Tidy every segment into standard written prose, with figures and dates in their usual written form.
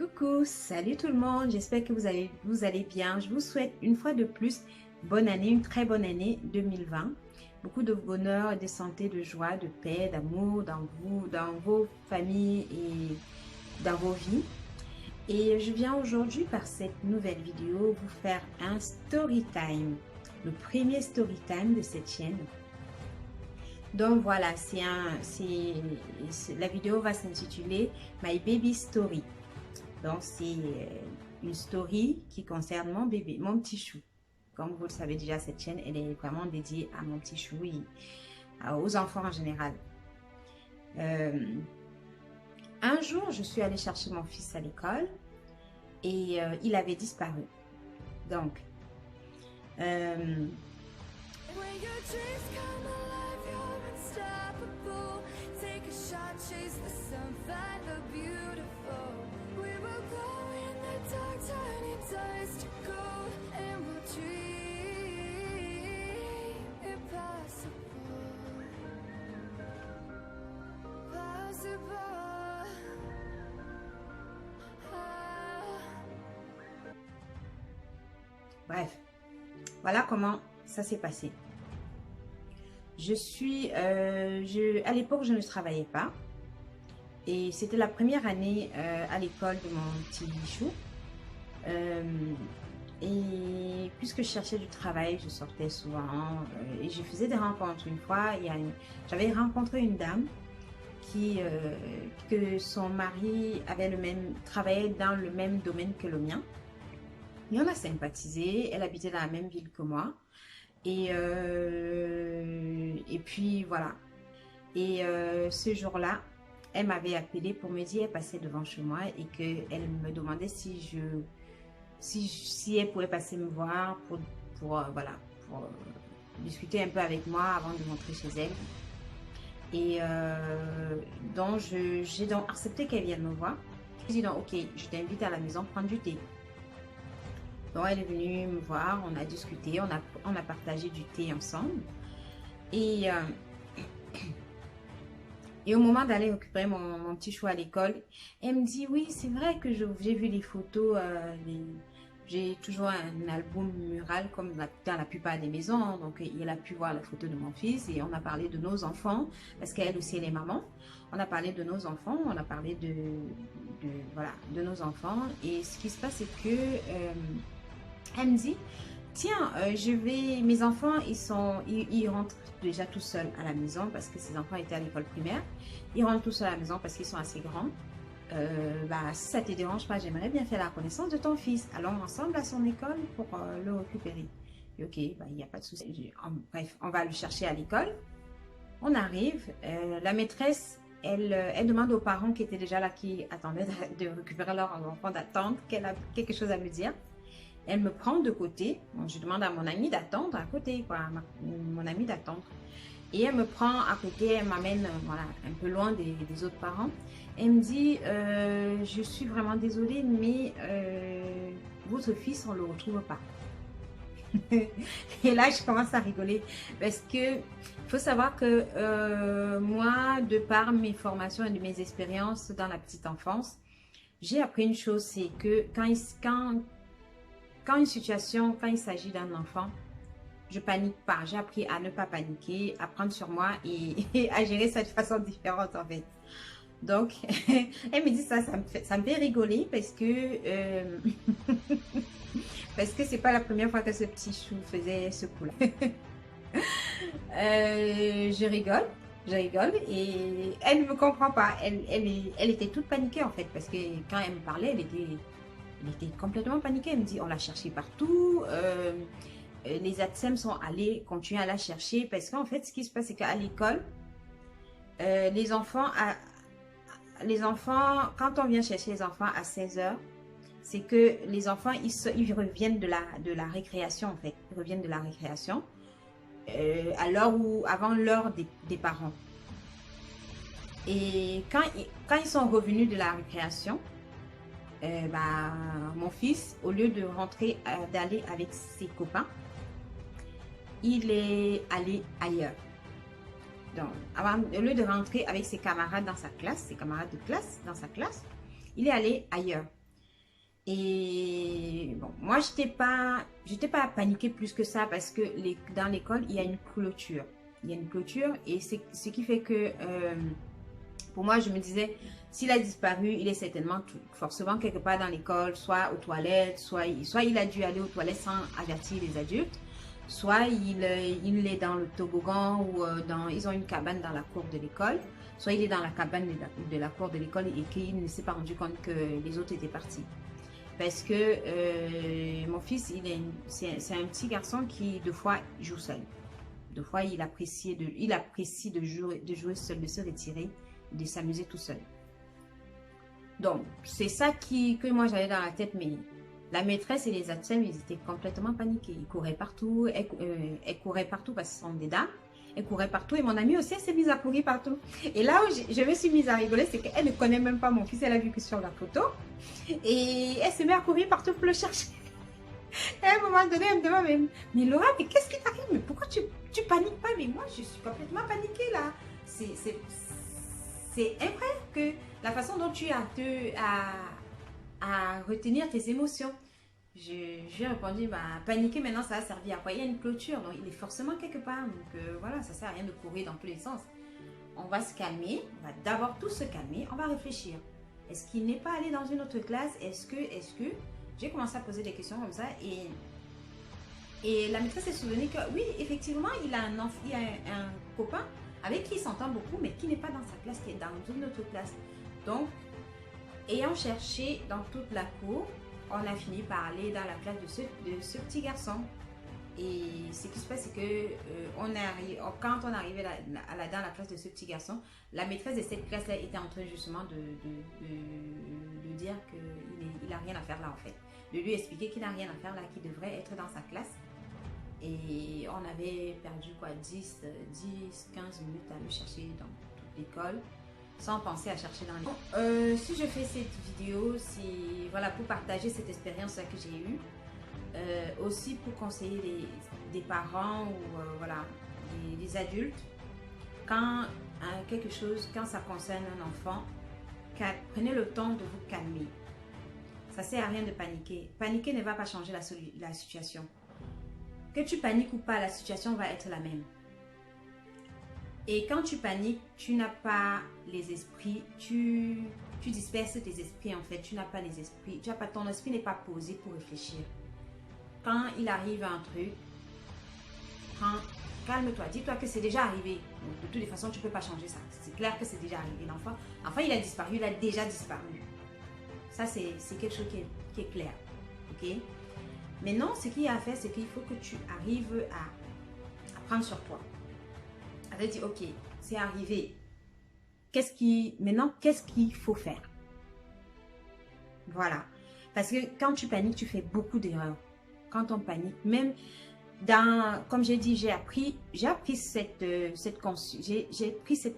Coucou, salut tout le monde, j'espère que vous allez bien. Je vous souhaite une fois de plus bonne année, une très bonne année 2020. Beaucoup de bonheur, de santé, de joie, de paix, d'amour dans vous, dans vos familles et dans vos vies. Et je viens aujourd'hui par cette nouvelle vidéo vous faire un story time, le premier story time de cette chaîne. Donc voilà, la vidéo va s'intituler My Baby Story. Donc, c'est une story qui concerne mon bébé, mon petit chou. Comme vous le savez déjà, cette chaîne, elle est vraiment dédiée à mon petit chou et aux enfants en général. Un jour, je suis allée chercher mon fils à l'école et il avait disparu. Donc, bref, voilà comment ça s'est passé. À l'époque, je ne travaillais pas. Et c'était la première année à l'école de mon petit chou. Et puisque je cherchais du travail, je sortais souvent et je faisais des rencontres. Une fois, j'avais rencontré une dame que son mari travaillait dans le même domaine que le mien. Et on a sympathisé. Elle habitait dans la même ville que moi. Et puis voilà. Et ce jour-là, elle m'avait appelé pour me dire, elle passait devant chez moi et qu'elle me demandait si elle pouvait passer me voir pour discuter un peu avec moi avant de rentrer chez elle. Et donc, j'ai donc accepté qu'elle vienne me voir. J'ai dit donc, ok, je t'invite à la maison prendre du thé. Donc, elle est venue me voir, on a discuté, on a partagé du thé ensemble. Et au moment d'aller récupérer mon petit chou à l'école, elle me dit, oui, c'est vrai que j'ai vu les photos, j'ai toujours un album mural comme dans la plupart des maisons. Donc, il a pu voir la photo de mon fils et on a parlé de nos enfants, parce qu'elle aussi, elle est maman. On a parlé de nos enfants, on a parlé de nos enfants. Et ce qui se passe, c'est que elle me dit, tiens, mes enfants, ils rentrent déjà tout seuls à la maison parce que ses enfants étaient à l'école primaire. Ils rentrent tout seuls à la maison parce qu'ils sont assez grands. Si ça ne te dérange pas, j'aimerais bien faire la connaissance de ton fils. Allons ensemble à son école pour le récupérer. Et ok, il n'y a pas de souci. Bref, on va le chercher à l'école. On arrive, la maîtresse, elle demande aux parents qui étaient déjà là, qui attendaient de récupérer leur enfant, d'attendre qu'elle a quelque chose à me dire. Elle me prend de côté. Bon, je demande à mon amie d'attendre à côté, quoi. Mon amie d'attendre. Et elle me prend à côté, elle m'amène un peu loin des autres parents. Elle me dit, je suis vraiment désolée, mais votre fils, on ne le retrouve pas. Et là, je commence à rigoler parce que il faut savoir que moi, de par mes formations et de mes expériences dans la petite enfance, j'ai appris une chose, c'est que quand il s'agit d'un enfant, je panique pas. J'ai appris à ne pas paniquer, à prendre sur moi et à gérer ça de façon différente en fait. Donc, elle me dit ça me fait rigoler parce que parce que c'est pas la première fois que ce petit chou faisait ce coup-là. Je rigole et elle ne me comprend pas. Elle était toute paniquée en fait parce que quand elle me parlait, elle était complètement paniquée. Elle me dit, on l'a cherché partout. Les ATSEM sont allés continuer à la chercher parce qu'en fait, ce qui se passe, c'est qu'à l'école, les enfants, quand on vient chercher les enfants à 16 h, c'est que les enfants, ils reviennent de la récréation, en fait. Ils reviennent de la récréation avant l'heure des parents. Et quand ils sont revenus de la récréation, mon fils, au lieu de rentrer, d'aller avec ses copains, il est allé ailleurs. Donc, au lieu de rentrer avec ses camarades dans sa classe, ses camarades de classe dans sa classe, il est allé ailleurs. Et bon, moi, j'étais pas paniquée plus que ça parce que dans l'école, il y a une clôture. Il y a une clôture et c'est ce qui fait que pour moi, je me disais, s'il a disparu, il est certainement forcément quelque part dans l'école, soit aux toilettes, soit il a dû aller aux toilettes sans avertir les adultes, soit il est dans le toboggan ou ils ont une cabane dans la cour de l'école, soit il est dans la cabane de la cour de l'école et qu'il ne s'est pas rendu compte que les autres étaient partis. Parce que mon fils, c'est un petit garçon qui, deux fois, joue seul. Deux fois, il apprécie de jouer seul, de se retirer, de s'amuser tout seul. Donc, c'est ça que moi j'avais dans la tête, mais la maîtresse et les ATSEM, ils étaient complètement paniqués. Ils couraient partout, elle courait partout parce que ce sont des dames. Elle courait partout et mon amie aussi, elle s'est mise à courir partout. Et là où je me suis mise à rigoler, c'est qu'elle ne connaît même pas mon fils, elle a vu que sur la photo. Et elle se met à courir partout pour le chercher. Et à un moment donné, elle me demande, mais Laura, mais qu'est-ce qui t'arrive? Mais pourquoi tu paniques pas? Mais moi, je suis complètement paniquée là. C'est incroyable que la façon dont tu as à retenir tes émotions. J'ai répondu, bah, paniquer maintenant, ça a servi à quoi? Il y a une clôture, donc il est forcément quelque part. Donc voilà, ça sert à rien de courir dans tous les sens. On va se calmer, on va d'abord tous se calmer, on va réfléchir. Est-ce qu'il n'est pas allé dans une autre classe? Est-ce que j'ai commencé à poser des questions comme ça et la maîtresse s'est souvenue que oui, effectivement, il a un copain avec qui il s'entend beaucoup, mais qui n'est pas dans sa classe, qui est dans une autre classe. Donc, ayant cherché dans toute la cour, on a fini par aller dans la classe de ce petit garçon. Et ce qui se passe, c'est que quand on arrivait dans la classe de ce petit garçon, la maîtresse de cette classe-là était en train justement de dire qu'il n'a rien à faire là en fait. De lui expliquer qu'il n'a rien à faire là, qu'il devrait être dans sa classe. Et on avait perdu quoi, 10, 15 minutes à le chercher dans toute l'école, sans penser à chercher dans les... si je fais cette vidéo, c'est voilà, pour partager cette expérience-là que j'ai eue. Aussi pour conseiller des parents ou voilà, des adultes, quand quand ça concerne un enfant, prenez le temps de vous calmer. Ça ne sert à rien de paniquer. Paniquer ne va pas changer la situation. Que tu paniques ou pas, la situation va être la même. Et quand tu paniques, tu n'as pas les esprits, tu disperses tes esprits en fait, tu n'as pas les esprits, ton esprit n'est pas posé pour réfléchir. Quand il arrive un truc, calme-toi, dis-toi que c'est déjà arrivé. Donc, de toutes les façons, tu ne peux pas changer ça. C'est clair que c'est déjà arrivé. L'enfant, il a disparu, il a déjà disparu. Ça, c'est quelque chose qui est clair. Ok? Maintenant, ce qu'il y a à faire, c'est qu'il faut que tu arrives à prendre sur toi. À te dire, ok, c'est arrivé. Maintenant, qu'est-ce qu'il faut faire? Voilà. Parce que quand tu paniques, tu fais beaucoup d'erreurs. Quand on panique, même comme j'ai dit, j'ai pris cette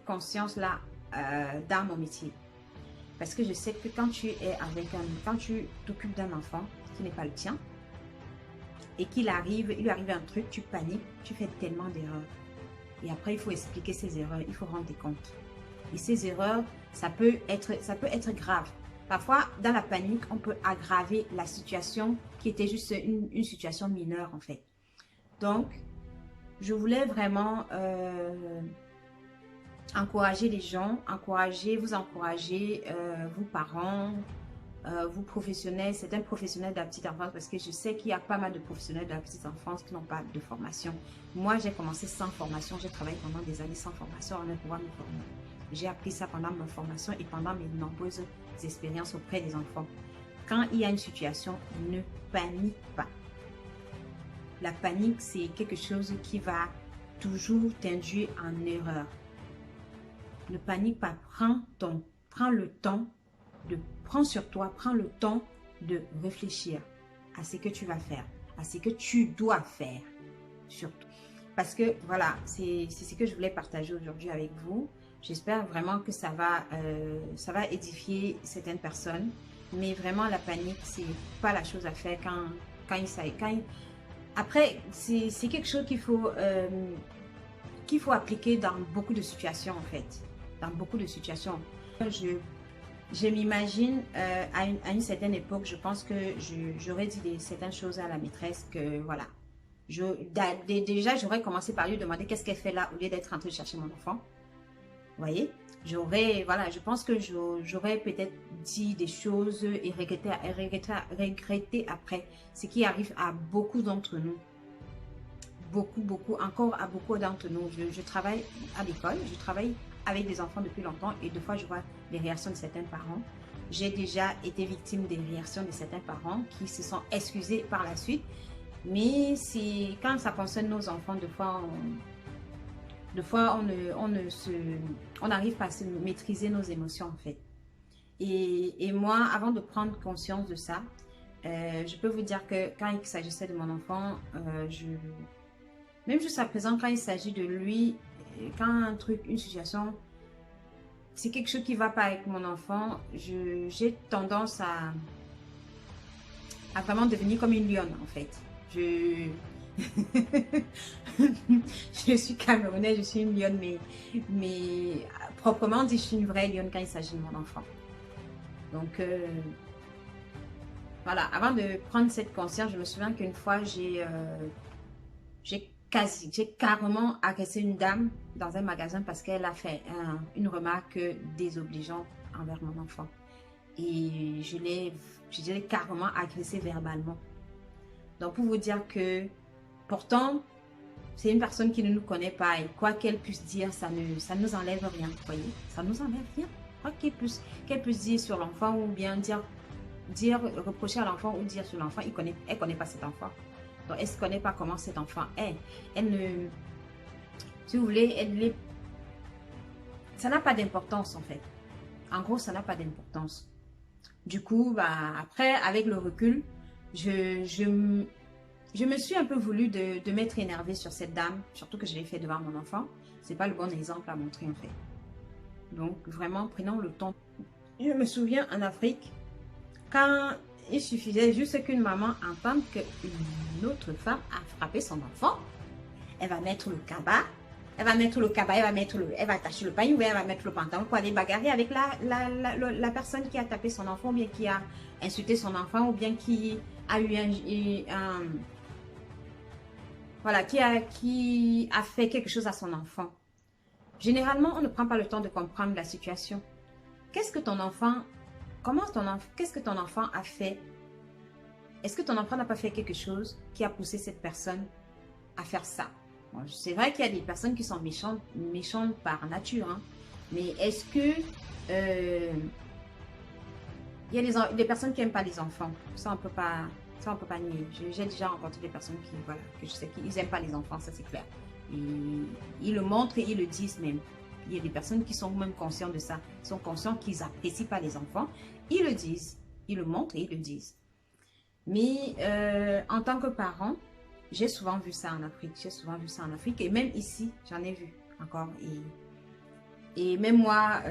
conscience-là dans mon métier. Parce que je sais que quand tu t'occupes d'un enfant qui n'est pas le tien, et il lui arrive un truc, tu paniques, tu fais tellement d'erreurs. Et après, il faut expliquer ces erreurs, il faut rendre des comptes. Et ces erreurs, ça peut être grave. Parfois, dans la panique, on peut aggraver la situation qui était juste une situation mineure en fait. Donc, je voulais vraiment encourager les gens, vous encourager, vous parents, vous professionnels, certains professionnels de la petite enfance, parce que je sais qu'il y a pas mal de professionnels de la petite enfance qui n'ont pas de formation. Moi, j'ai commencé sans formation, j'ai travaillé pendant des années sans formation avant de pouvoir me former. J'ai appris ça pendant ma formation et pendant mes nombreuses expériences auprès des enfants. Quand il y a une situation, ne panique pas. La panique, c'est quelque chose qui va toujours t'induire en erreur. Ne panique pas, prends le temps prends sur toi, prends le temps de réfléchir à ce que tu vas faire, à ce que tu dois faire, surtout. Parce que voilà, c'est ce que je voulais partager aujourd'hui avec vous. J'espère vraiment que ça va édifier certaines personnes. Mais vraiment, la panique, c'est pas la chose à faire Après, c'est quelque chose qu'il faut appliquer dans beaucoup de situations, en fait. Dans beaucoup de situations. je m'imagine à une certaine époque, je pense que j'aurais dit certaines choses à la maîtresse que voilà. Déjà, j'aurais commencé par lui demander qu'est-ce qu'elle fait là au lieu d'être en train de chercher mon enfant. Vous voyez? Voilà, je pense que j'aurais peut-être dit des choses et regretté après. Ce qui arrive à beaucoup d'entre nous. Beaucoup, encore à beaucoup d'entre nous. Je travaille à l'école, je travaille avec des enfants depuis longtemps et des fois je vois les réactions de certains parents. J'ai déjà été victime des réactions de certains parents qui se sont excusés par la suite. Mais quand ça concerne nos enfants, on n'arrive pas à se maîtriser nos émotions en fait. Et moi, avant de prendre conscience de ça, je peux vous dire que quand il s'agissait de mon enfant, même jusqu'à présent, quand il s'agit de lui, quand une situation, c'est quelque chose qui ne va pas avec mon enfant, j'ai tendance à vraiment devenir comme une lionne en fait. Je suis camerounaise, je suis une lionne, mais proprement dit, je suis une vraie lionne quand il s'agit de mon enfant. Donc, voilà, avant de prendre cette conscience, je me souviens qu'une fois, j'ai carrément agressé une dame dans un magasin parce qu'elle a fait une remarque désobligeante envers mon enfant. Et je l'ai carrément agressé verbalement. Donc, pour vous dire que, pourtant, c'est une personne qui ne nous connaît pas et quoi qu'elle puisse dire, ça ne nous enlève rien, vous voyez. Ça ne nous enlève rien. Quoi qu'elle puisse dire sur l'enfant ou bien reprocher à l'enfant ou dire sur l'enfant, elle ne connaît pas cet enfant. Donc, elle ne connaît pas comment cet enfant est. Elle ne... Si vous voulez, ça n'a pas d'importance en fait. En gros, ça n'a pas d'importance. Du coup, après, avec le recul, je me suis un peu voulu de m'être énervée sur cette dame, surtout que je l'ai fait devant mon enfant. C'est pas le bon exemple à montrer en fait. Donc, vraiment, prenons le temps. Je me souviens en Afrique, quand il suffisait juste qu'une maman entende qu'une autre femme a frappé son enfant, elle va mettre le cabas, elle va attacher le pagne ou elle va mettre le pantalon pour aller bagarrer avec la personne qui a tapé son enfant ou bien qui a insulté son enfant ou bien qui a eu voilà, qui a fait quelque chose à son enfant. Généralement, on ne prend pas le temps de comprendre la situation. Qu'est-ce que ton enfant a fait? Est-ce que ton enfant n'a pas fait quelque chose qui a poussé cette personne à faire ça? Bon, c'est vrai qu'il y a des personnes qui sont méchantes par nature, hein, mais est-ce que il y a des personnes qui n'aiment pas les enfants? Ça, on peut pas nier. J'ai déjà rencontré des personnes que je sais qu'ils n'aiment pas les enfants, ça c'est clair. Et ils le montrent et ils le disent même. Il y a des personnes qui sont même conscientes de ça. Ils sont conscients qu'ils n'apprécient pas les enfants. Ils le disent. Ils le montrent et ils le disent. Mais en tant que parent, j'ai souvent vu ça en Afrique. Et même ici, j'en ai vu encore. Et même moi,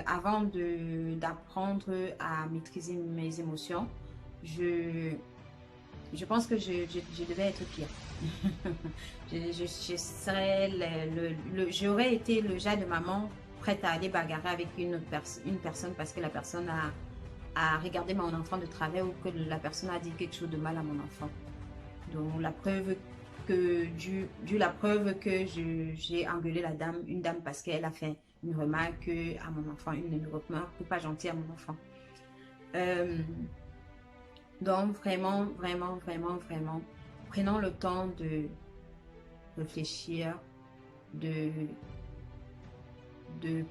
avant d'apprendre à maîtriser mes émotions, je pense que je devais être pire. J'aurais été le genre de maman prête à aller bagarrer avec une personne parce que la personne a regardé mon enfant de travers ou que la personne a dit quelque chose de mal à mon enfant. Donc la preuve que j'ai engueulé une dame parce qu'elle a fait une remarque à mon enfant, une remarque pas gentille à mon enfant. Donc vraiment, prenons le temps de réfléchir, de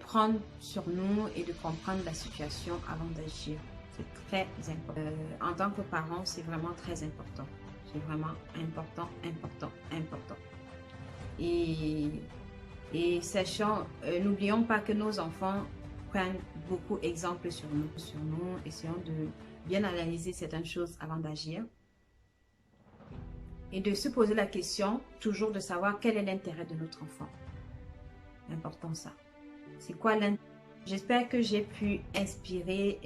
prendre sur nous et de comprendre la situation avant d'agir. C'est très important. En tant que parent, c'est vraiment très important. C'est vraiment important. Et sachant, n'oublions pas que nos enfants prennent beaucoup exemple sur nous. Essayons de bien analyser certaines choses avant d'agir. Et de se poser la question, toujours de savoir quel est l'intérêt de notre enfant. Important ça. C'est quoi l'intérêt? J'espère que j'ai pu inspirer,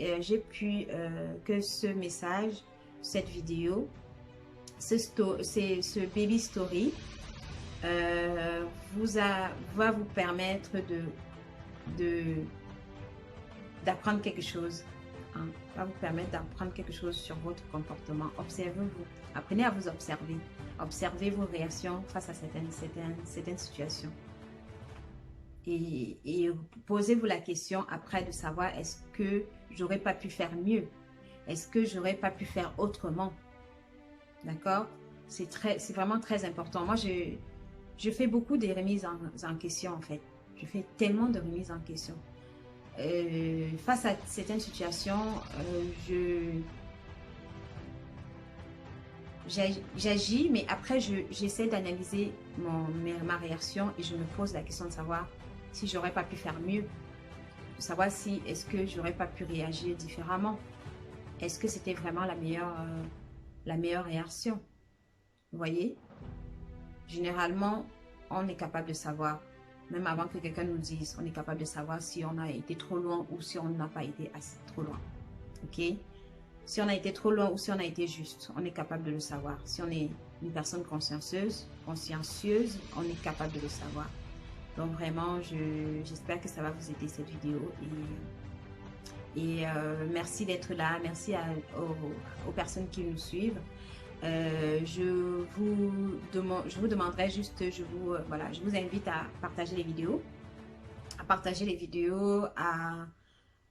que ce message, cette vidéo, ce baby story va vous permettre d'apprendre quelque chose. Hein, va vous permettre d'apprendre quelque chose sur votre comportement. Observez-vous. Apprenez à vous observer. Observez vos réactions face à certaines situations. Et posez-vous la question après de savoir est-ce que j'aurais pas pu faire mieux? Est-ce que j'aurais pas pu faire autrement? D'accord? C'est vraiment très important. Moi, je fais beaucoup de remises en question en fait. Je fais tellement de remises en question. Face à certaines situations, j'agis, mais après, j'essaie d'analyser ma réaction et je me pose la question de savoir si j'aurais pas pu faire mieux, de savoir si est-ce que j'aurais pas pu réagir différemment. Est-ce que c'était vraiment la meilleure réaction? Vous voyez? Généralement, on est capable de savoir, même avant que quelqu'un nous dise, on est capable de savoir si on a été trop loin ou si on n'a pas été assez trop loin. Ok? Si on a été trop loin ou si on a été juste, on est capable de le savoir. Si on est une personne consciencieuse, on est capable de le savoir. Donc vraiment, j'espère que ça va vous aider cette vidéo. Et merci d'être là. Merci aux personnes qui nous suivent. Je vous demanderai juste, voilà, je vous invite à partager les vidéos,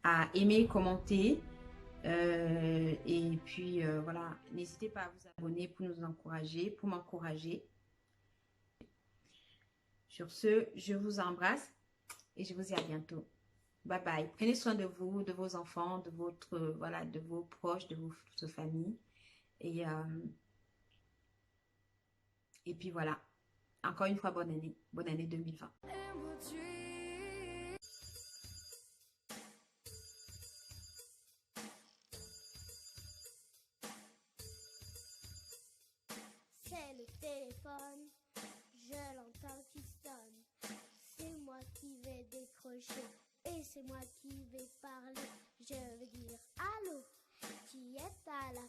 à aimer, commenter. Et puis voilà, n'hésitez pas à vous abonner pour nous encourager, pour m'encourager. Sur ce, je vous embrasse et je vous dis à bientôt. Bye bye. Prenez soin de vous, de vos enfants, de voilà, de vos proches, de votre famille. Et puis voilà. Encore une fois, bonne année. Bonne année 2020. C'est le téléphone, je l'entends qui sonne. C'est moi qui vais décrocher et c'est moi qui vais parler. Je veux dire allô, qui est à la